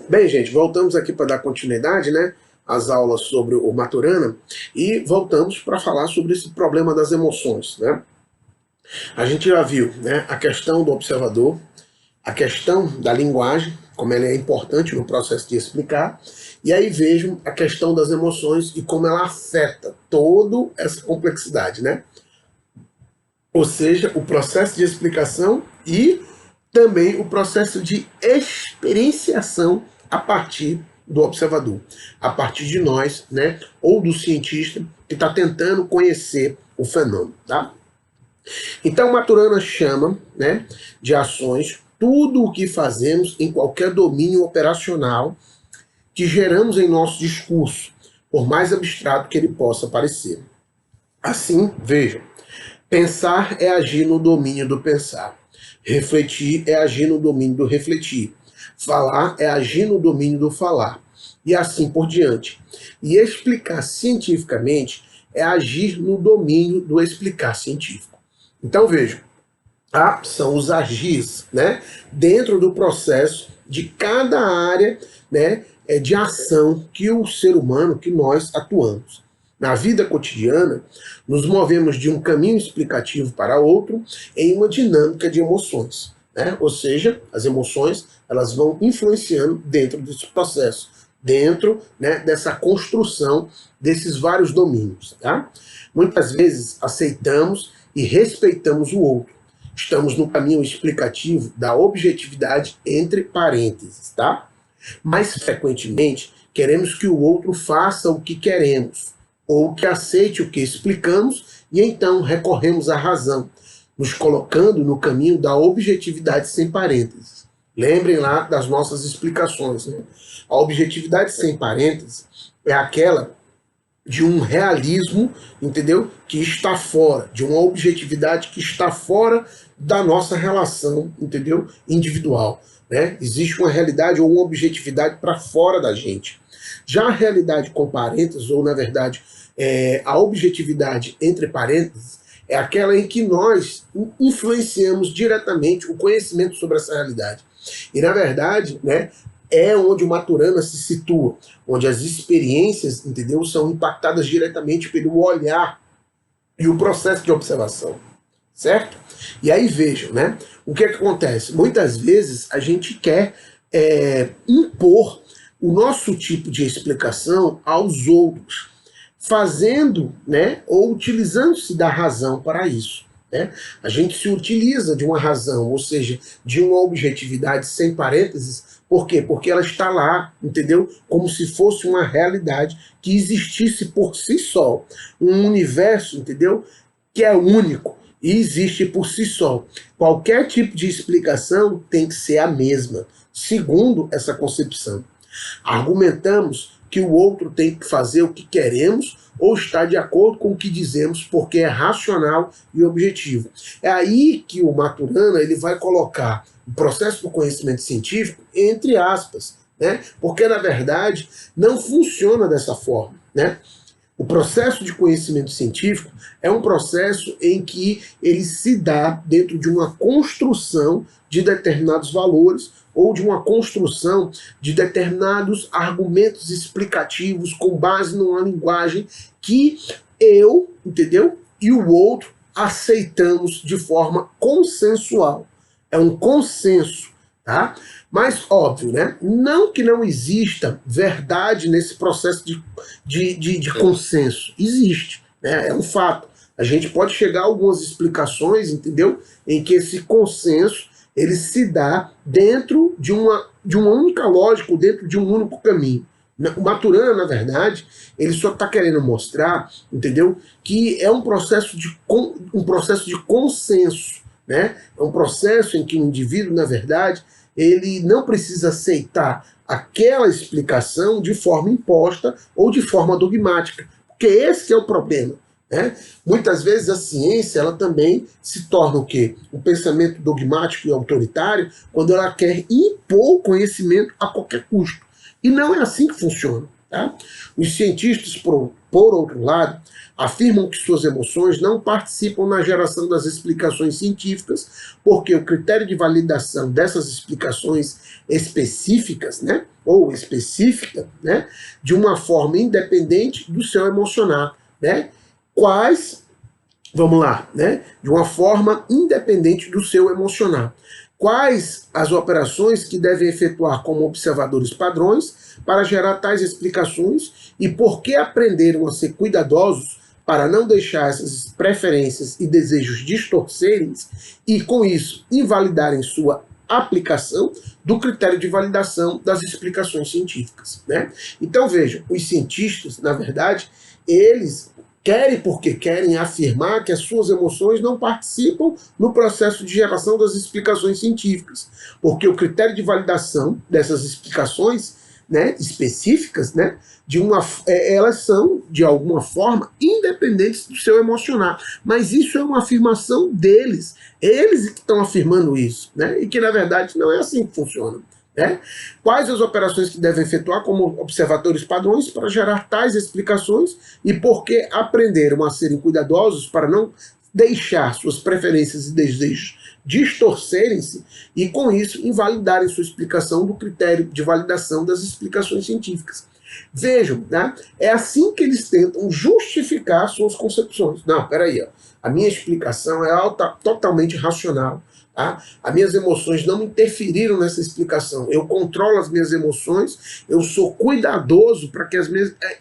Bem, gente, voltamos aqui para dar continuidade, né, às aulas sobre o Maturana e voltamos para falar sobre esse problema das emoções, né? A gente já viu, né, a questão do observador, a questão da linguagem, como ela é importante no processo de explicar, e aí vejam a questão das emoções e como ela afeta toda essa complexidade, né? Ou seja, o processo de explicação e também o processo de experienciação a partir do observador, a partir de nós, né, ou do cientista que está tentando conhecer o fenômeno, tá? Então, Maturana chama, né, de ações tudo o que fazemos em qualquer domínio operacional que geramos em nosso discurso, por mais abstrato que ele possa parecer. Assim, vejam, pensar é agir no domínio do pensar. Refletir é agir no domínio do refletir. Falar é agir no domínio do falar. E assim por diante. E explicar cientificamente é agir no domínio do explicar científico. Então vejam, são os agis, né, dentro do processo de cada área, né, de ação que o ser humano, que nós atuamos. Na vida cotidiana, nos movemos de um caminho explicativo para outro em uma dinâmica de emoções, né? Ou seja, as emoções elas vão influenciando dentro desse processo, dentro, né, dessa construção desses vários domínios. Tá? Muitas vezes aceitamos e respeitamos o outro. Estamos no caminho explicativo da objetividade entre parênteses. Tá? Mais frequentemente, queremos que o outro faça o que queremos, ou que aceite o que explicamos, e então recorremos à razão, nos colocando no caminho da objetividade sem parênteses. Lembrem lá das nossas explicações, né? A objetividade sem parênteses é aquela de um realismo, entendeu? Que está fora, de uma objetividade que está fora da nossa relação, entendeu? Individual, né? Existe uma realidade ou uma objetividade para fora da gente. Já a realidade com parênteses, ou na verdade, a objetividade entre parênteses, é aquela em que nós influenciamos diretamente o conhecimento sobre essa realidade. E na verdade, né, é onde o Maturana se situa, onde as experiências, entendeu, são impactadas diretamente pelo olhar e o processo de observação, certo? E aí vejam, né, o que acontece? Muitas vezes a gente quer impor o nosso tipo de explicação aos outros, fazendo, né, ou utilizando-se da razão para isso. Né? A gente se utiliza de uma razão, ou seja, de uma objetividade sem parênteses. Por quê? Porque ela está lá, entendeu? Como se fosse uma realidade que existisse por si só. Um universo, entendeu? Que é único e existe por si só. Qualquer tipo de explicação tem que ser a mesma, segundo essa concepção. Argumentamos que o outro tem que fazer o que queremos ou está de acordo com o que dizemos porque é racional e objetivo. É aí que o Maturana ele vai colocar o processo do conhecimento científico entre aspas, né? Porque na verdade não funciona dessa forma, né? O processo de conhecimento científico é um processo em que ele se dá dentro de uma construção de determinados valores ou de uma construção de determinados argumentos explicativos com base numa linguagem que eu, entendeu? E o outro aceitamos de forma consensual. É um consenso, tá? Mas, óbvio, né? Não que não exista verdade nesse processo de consenso. Existe, né? É um fato. A gente pode chegar a algumas explicações, entendeu? Em que esse consenso ele se dá dentro de uma única lógica, dentro de um único caminho. O Maturana, na verdade, ele só está querendo mostrar, entendeu? Que é um processo de consenso, né? É um processo em que o indivíduo, na verdade, ele não precisa aceitar aquela explicação de forma imposta ou de forma dogmática, porque esse é o problema. Né? Muitas vezes a ciência ela também se torna o quê? Um pensamento dogmático e autoritário quando ela quer impor o conhecimento a qualquer custo. E não é assim que funciona. Tá? Os cientistas por outro lado, afirmam que suas emoções não participam na geração das explicações científicas, porque o critério de validação dessas explicações específicas, né, ou específica, né, de uma forma independente do seu emocionar, né, vamos lá, né, de uma forma independente do seu emocionar. Quais as operações que devem efetuar como observadores padrões para gerar tais explicações e por que aprenderam a ser cuidadosos para não deixar essas preferências e desejos distorcerem e, com isso, invalidarem sua aplicação do critério de validação das explicações científicas, né? Então, vejam, os cientistas, na verdade, eles querem, porque querem afirmar que as suas emoções não participam no processo de geração das explicações científicas, porque o critério de validação dessas explicações, né, específicas, né, elas são, de alguma forma, independentes do seu emocionar. Mas isso é uma afirmação deles. Eles que estão afirmando isso, né, e que, na verdade, não é assim que funciona. Né? Quais as operações que devem efetuar como observadores padrões para gerar tais explicações e por que aprenderam a serem cuidadosos para não deixar suas preferências e desejos distorcerem-se e, com isso, invalidarem sua explicação do critério de validação das explicações científicas. Vejam, né? É assim que eles tentam justificar suas concepções. Não, peraí, ó. A minha explicação é totalmente racional. Tá? As minhas emoções não interferiram nessa explicação. Eu controlo as minhas emoções, eu sou cuidadoso para que as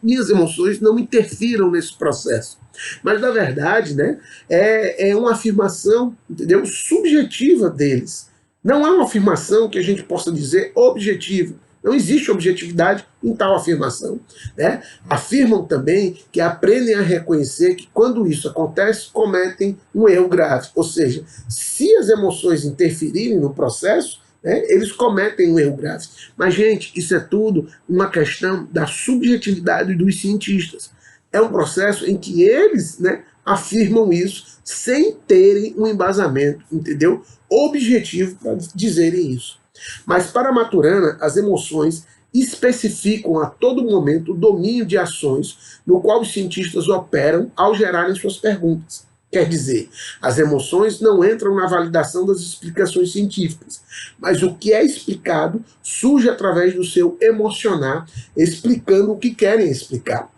minhas emoções não interfiram nesse processo. Mas, na verdade, né, é uma afirmação, entendeu, subjetiva deles. Não é uma afirmação que a gente possa dizer objetiva. Não existe objetividade em tal afirmação. Né? Afirmam também que aprendem a reconhecer que, quando isso acontece, cometem um erro grave. Ou seja, se as emoções interferirem no processo, né, eles cometem um erro grave. Mas, gente, isso é tudo uma questão da subjetividade dos cientistas. É um processo em que eles, né, afirmam isso sem terem um embasamento, entendeu? Objetivo para dizerem isso. Mas para Maturana, as emoções especificam a todo momento o domínio de ações no qual os cientistas operam ao gerarem suas perguntas. Quer dizer, as emoções não entram na validação das explicações científicas, mas o que é explicado surge através do seu emocionar, explicando o que querem explicar.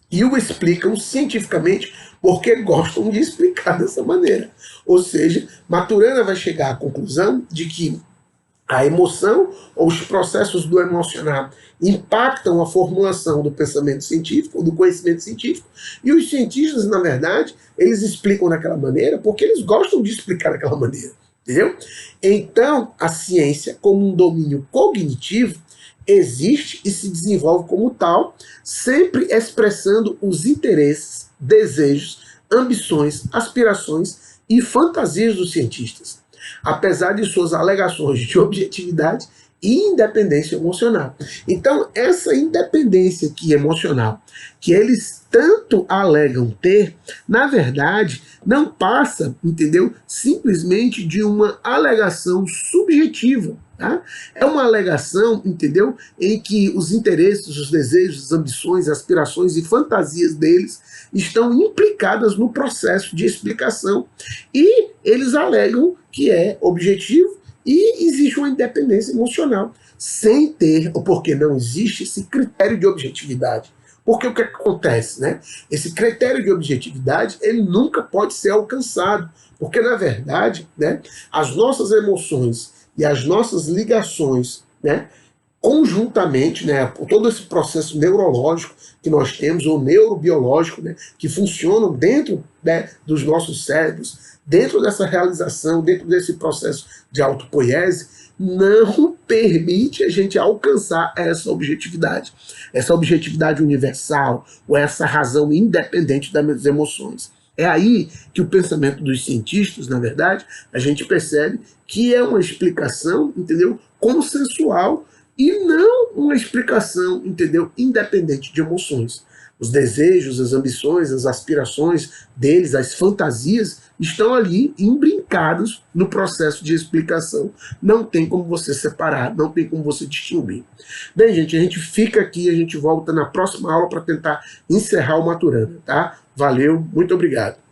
E o explicam cientificamente porque gostam de explicar dessa maneira. Ou seja, Maturana vai chegar à conclusão de que a emoção ou os processos do emocionar impactam a formulação do pensamento científico, do conhecimento científico, e os cientistas, na verdade, eles explicam daquela maneira porque eles gostam de explicar daquela maneira, entendeu? Então, a ciência, como um domínio cognitivo, existe e se desenvolve como tal, sempre expressando os interesses, desejos, ambições, aspirações e fantasias dos cientistas, apesar de suas alegações de objetividade e independência emocional. Então, essa independência aqui emocional, que eles tanto alegam ter, na verdade, não passa, entendeu? Simplesmente de uma alegação subjetiva. Tá? É uma alegação, entendeu? Em que os interesses, os desejos, as ambições, aspirações e fantasias deles estão implicadas no processo de explicação. E eles alegam que é objetivo e existe uma independência emocional, sem ter, ou porque não existe esse critério de objetividade. Porque o que acontece, né? Esse critério de objetividade, ele nunca pode ser alcançado, porque, na verdade, né, as nossas emoções e as nossas ligações, né, conjuntamente, né, por todo esse processo neurológico que nós temos, ou neurobiológico, né, que funcionam dentro, né, dos nossos cérebros, dentro dessa realização, dentro desse processo de autopoiese, não permite a gente alcançar essa objetividade universal, ou essa razão independente das emoções. É aí que o pensamento dos cientistas, na verdade, a gente percebe que é uma explicação, entendeu, consensual e não uma explicação, entendeu, independente de emoções. Os desejos, as ambições, as aspirações deles, as fantasias, estão ali imbrincados no processo de explicação. Não tem como você separar, não tem como você distinguir. Bem, gente, a gente fica aqui, a gente volta na próxima aula para tentar encerrar o Maturana, tá? Valeu, muito obrigado.